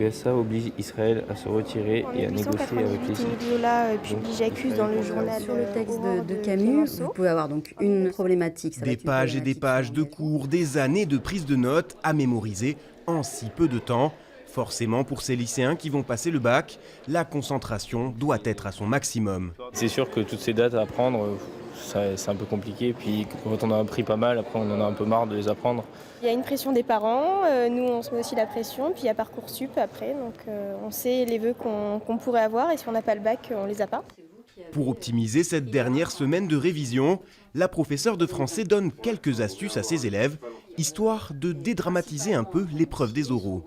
USA oblige Israël à se retirer et à négocier avec les sites. Viola publie J'accuse dans le journal. Sur le texte de Camus, vous pouvez avoir donc une problématique. Des pages et des pages de cours, des années de prise de notes à mémoriser en si peu de temps. Forcément, pour ces lycéens qui vont passer le bac, la concentration doit être à son maximum. C'est sûr que toutes ces dates à apprendre, c'est un peu compliqué. Puis quand on a appris pas mal, après on en a un peu marre de les apprendre. Il y a une pression des parents, nous on se met aussi la pression, puis il y a Parcoursup après, donc on sait les vœux qu'on pourrait avoir et si on n'a pas le bac, on les a pas. Pour optimiser cette dernière semaine de révision, la professeure de français donne quelques astuces à ses élèves, histoire de dédramatiser un peu l'épreuve des oraux.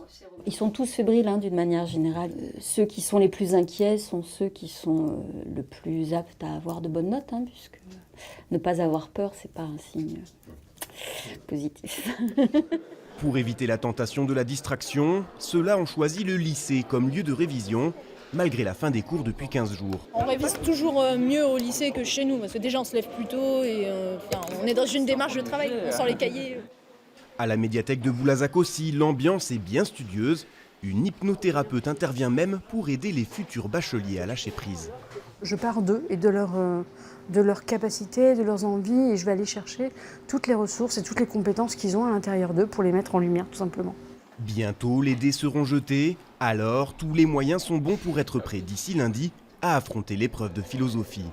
Ils sont tous fébriles d'une manière générale. Ceux qui sont les plus inquiets sont ceux qui sont le plus aptes à avoir de bonnes notes, puisque ne pas avoir peur, c'est pas un signe positif. Pour éviter la tentation de la distraction, ceux-là ont choisi le lycée comme lieu de révision, malgré la fin des cours depuis 15 jours. On révise toujours mieux au lycée que chez nous, parce que déjà on se lève plus tôt et on est dans une démarche de travail, on sort les cahiers. À la médiathèque de Boulazac aussi, l'ambiance est bien studieuse. Une hypnothérapeute intervient même pour aider les futurs bacheliers à lâcher prise. Je pars d'eux et de leurs capacités, de leurs envies, et je vais aller chercher toutes les ressources et toutes les compétences qu'ils ont à l'intérieur d'eux pour les mettre en lumière, tout simplement. Bientôt, les dés seront jetés, alors tous les moyens sont bons pour être prêts d'ici lundi à affronter l'épreuve de philosophie.